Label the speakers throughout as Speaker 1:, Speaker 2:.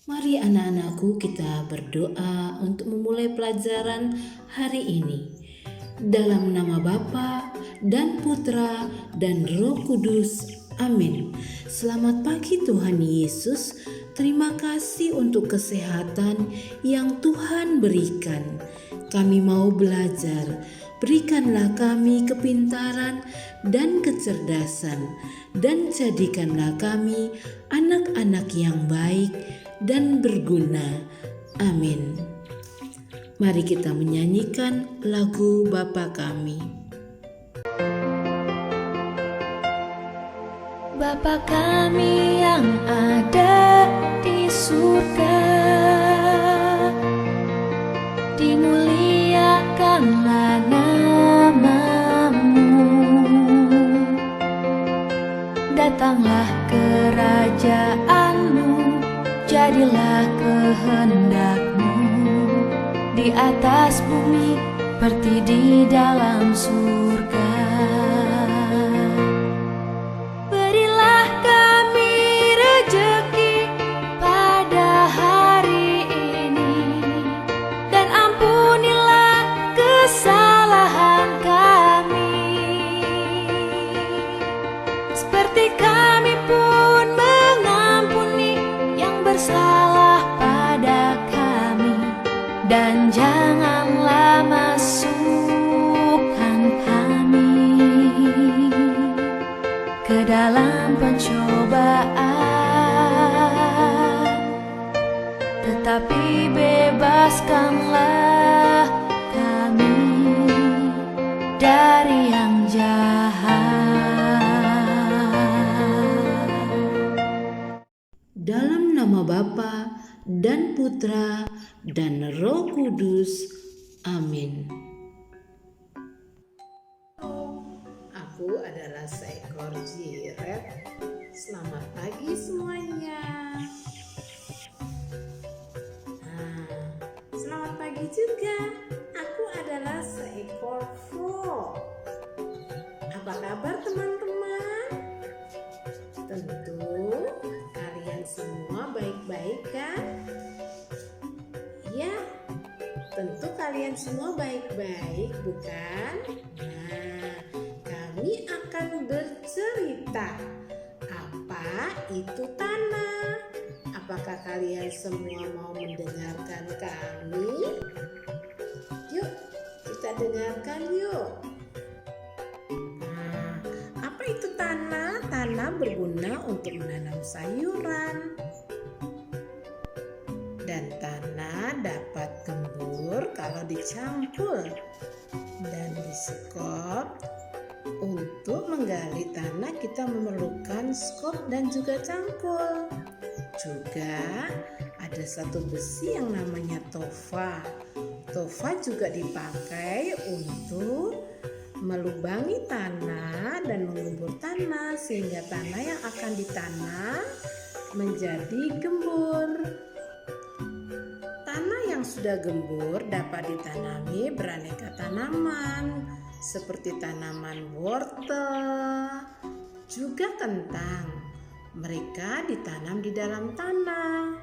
Speaker 1: Mari anak-anakku kita berdoa untuk memulai pelajaran hari ini. Dalam nama Bapa dan Putra dan Roh Kudus. Amin. Selamat pagi Tuhan Yesus. Terima kasih untuk kesehatan yang Tuhan berikan. Kami mau belajar. Berikanlah kami kepintaran dan kecerdasan, dan jadikanlah kami anak-anak yang baik dan berguna. Amin. Mari kita menyanyikan lagu Bapa Kami.
Speaker 2: Bapa kami yang ada di surga, dimuliakanlah nama-Mu. Datanglah kerajaan-Mu, jadilah kehendak-Mu di atas bumi seperti di dalam surga. Berilah kami rejeki pada hari ini, dan ampunilah kesalahan kami, seperti kami pun mengampuni yang bersalah pada kami. Dan janganlah masukkan kami ke dalam pencobaan, tetapi bebaskanlah kami dari yang jahat.
Speaker 1: Dalam nama Bapa dan Putra dan Roh Kudus. Amin. Aku adalah seekor jirat. Selamat pagi semuanya. Selamat pagi juga. Aku adalah seekor frog. Apa kabar teman-teman? Tentu kalian semua baik-baik kan? Ya, tentu kalian semua baik-baik, bukan? Nah, kami akan bercerita. Apa itu tanah? Apakah kalian semua mau mendengarkan kami? Yuk, kita dengarkan yuk. Nah, apa itu tanah? Tanah berguna untuk menanam sayuran. Dan tanah dapat gembur kalau dicampur dan disekop. Untuk menggali tanah kita memerlukan skop dan juga cangkul. Juga ada satu besi yang namanya tofa. Tofa juga dipakai untuk melubangi tanah dan menggembur tanah sehingga tanah yang akan ditanam menjadi gembur. Tanah yang sudah gembur dapat ditanami beraneka tanaman seperti tanaman wortel, juga kentang. Mereka ditanam di dalam tanah.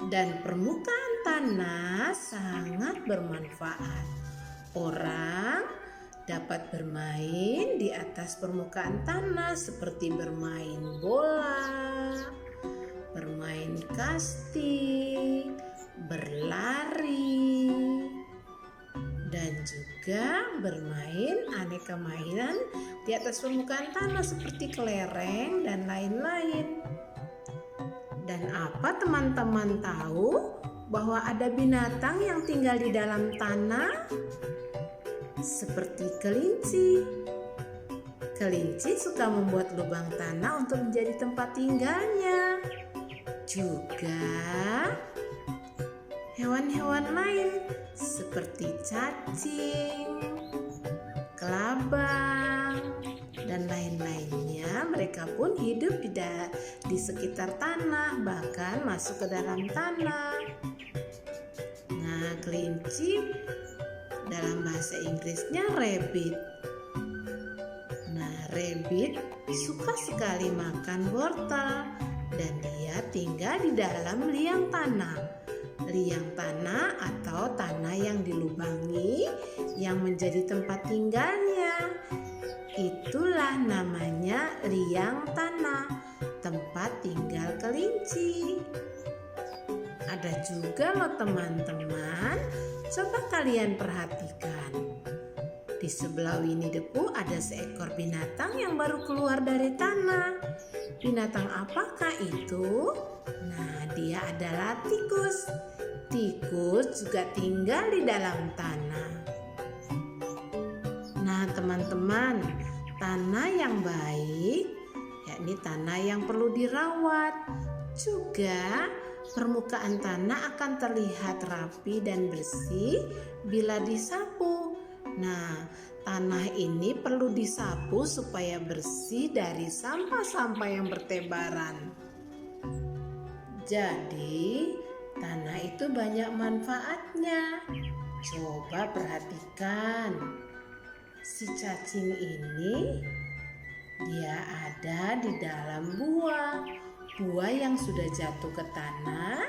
Speaker 1: Dan permukaan tanah sangat bermanfaat. Orang dapat bermain di atas permukaan tanah seperti bermain bola, bermain kasti, berlari, dan juga bermain aneka mainan di atas permukaan tanah seperti kelereng dan lain-lain. Dan apa teman-teman tahu bahwa ada binatang yang tinggal di dalam tanah? Seperti kelinci. Kelinci suka membuat lubang tanah untuk menjadi tempat tinggalnya. Juga hewan-hewan lain seperti cacing, kelabang, dan lain-lainnya. Mereka pun hidup di sekitar tanah, bahkan masuk ke dalam tanah. Nah, kelinci dalam bahasa Inggrisnya rabbit. Nah, rabbit suka sekali makan wortel dan dia tinggal di dalam liang tanah. Liang tanah atau tanah yang dilubangi yang menjadi tempat tinggalnya. Itulah namanya liang tanah, tempat tinggal kelinci. Ada juga loh teman-teman, coba kalian perhatikan. Di sebelah Winnie the Pooh ada seekor binatang yang baru keluar dari tanah. Binatang apakah itu? Nah, dia adalah tikus. Tikus juga tinggal di dalam tanah. Nah, teman-teman, tanah yang baik, yakni tanah yang perlu dirawat. Juga permukaan tanah akan terlihat rapi dan bersih bila disapu. Nah, tanah ini perlu disapu supaya bersih dari sampah-sampah yang bertebaran. Jadi, tanah itu banyak manfaatnya. Coba perhatikan. Si cacing ini dia ada di dalam buah. Buah yang sudah jatuh ke tanah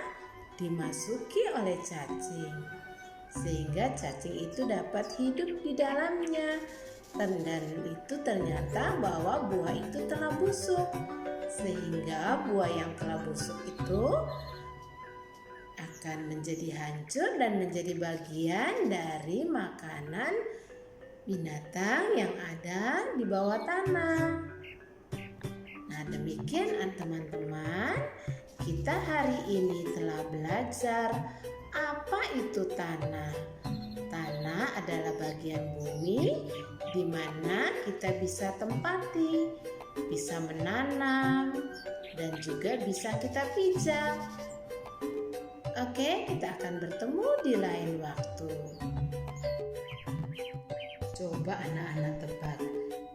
Speaker 1: dimasuki oleh cacing. Sehingga cacing itu dapat hidup di dalamnya. Dan itu ternyata bahwa buah itu telah busuk. Sehingga buah yang telah busuk itu akan menjadi hancur dan menjadi bagian dari makanan binatang yang ada di bawah tanah. Nah, demikian teman-teman, kita hari ini telah belajar apa itu tanah. Tanah adalah bagian bumi di mana kita bisa tempati, bisa menanam, dan juga bisa kita pijak. Oke, kita akan bertemu di lain waktu. Coba anak-anak tebak,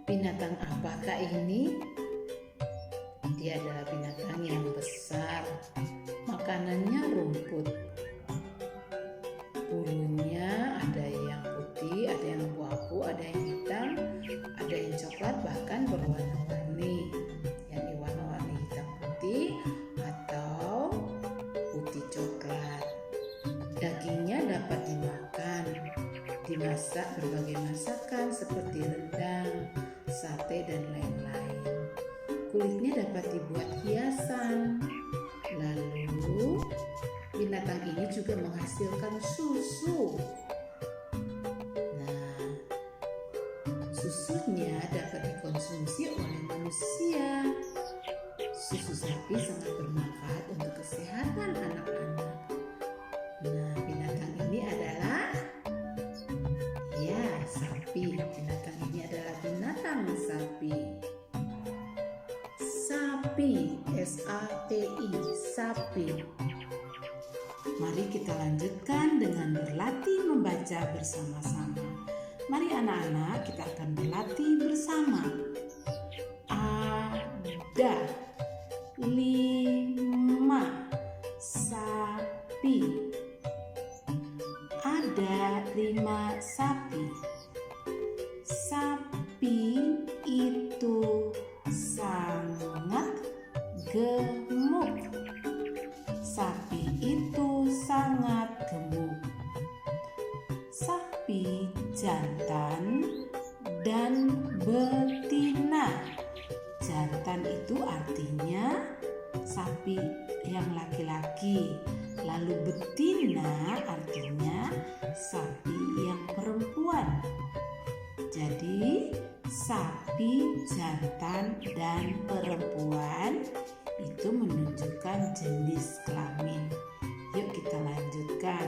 Speaker 1: binatang apakah ini? Dia adalah binatang yang besar. Makanannya rumput. Bulunya ada yang putih, ada yang abu-abu, ada yang hitam, ada yang coklat, bahkan berwarna-warni. Yakni warna-warni hitam putih atau putih coklat. Dagingnya dapat dimakan. Dimasak berbagai masakan seperti rendang, sate, dan lain-lain. Kulitnya dapat dibuat hiasan. Lalu binatang ini juga menghasilkan susu. Nah, susunya dapat dikonsumsi oleh manusia. Susu sapi sangat bermanfaat untuk kesehatan anak-anak. Nah, binatang ini adalah sapi. Binatang ini adalah binatang sapi. Sapi, S-A-P-I, sapi. Mari kita lanjutkan dengan berlatih membaca bersama-sama. Mari anak-anak, kita akan berlatih bersama. Ada 5 sapi. Ada 5 sapi. Sapi itu sangat gemuk. Sapi itu sangat gemuk. Sapi jantan dan betina. Jantan itu artinya sapi yang laki-laki. Lalu betina artinya sapi yang perempuan. Jadi sapi jantan dan perempuan itu menunjukkan jenis kelamin. Yuk kita lanjutkan.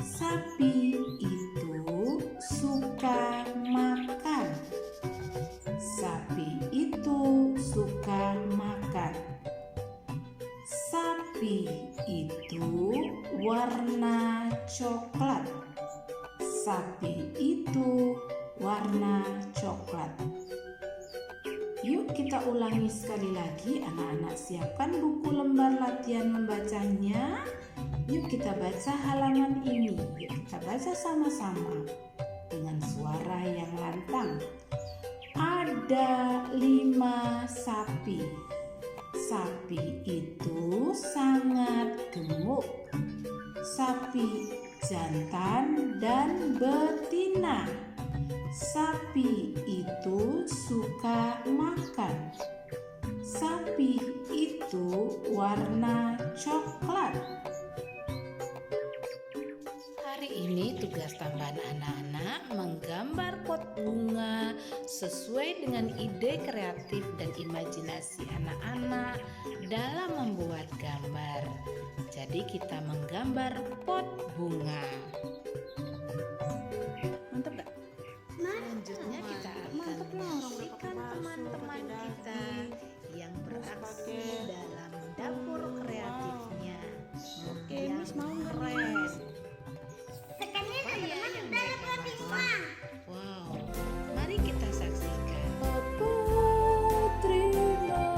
Speaker 1: Sapi itu suka makan. Sapi itu suka makan. Sapi itu warna coklat. Sapi itu warna coklat. Yuk kita ulangi sekali lagi. Anak-anak siapkan buku lembar latihan membacanya. Yuk kita baca halaman ini. Yuk kita baca sama-sama dengan suara yang lantang. Ada 5 sapi. Sapi sapi jantan dan betina. Sapi itu suka makan. Sapi itu warna coklat. Hari ini tugas tambahan anak-anak menggambar pot bunga sesuai dengan ide kreatif dan imajinasi anak-anak dalam membuat gambar. Jadi kita menggambar pot bunga. Mantap gak? Selanjutnya kita akan menyaksikan teman-teman kita yang beraksi dalam dapur kreatifnya.
Speaker 3: Oke, Miss mau keren.
Speaker 1: Wow, mari kita saksikan.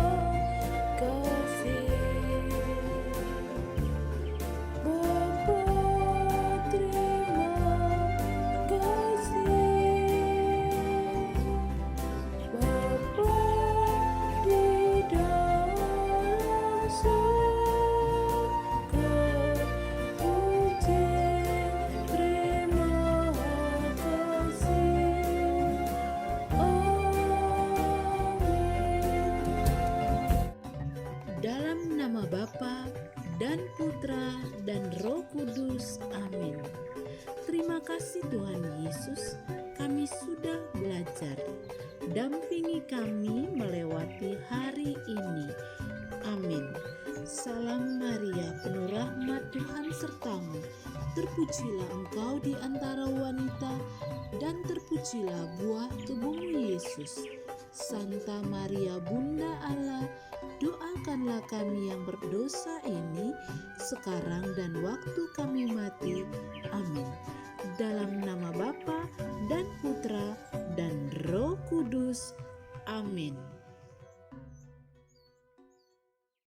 Speaker 2: terima kasih. Bapa terima kasih. Bapa di dalam surga, puji terima kasih.
Speaker 1: Dalam nama Bapa dan Putra dan Roh Kudus. Amin. Terima kasih Tuhan Yesus, kami sudah belajar. Dampingi kami melewati hari ini. Amin. Salam Maria, penuh rahmat Tuhan sertamu. Terpujilah engkau di antara wanita, dan terpujilah buah tubuhmu Yesus. Santa Maria Bunda Allah, doakanlah kami yang berdosa ini sekarang dan waktu kami mati. Amin. Dalam nama Bapa dan Putra dan Roh Kudus. Amin.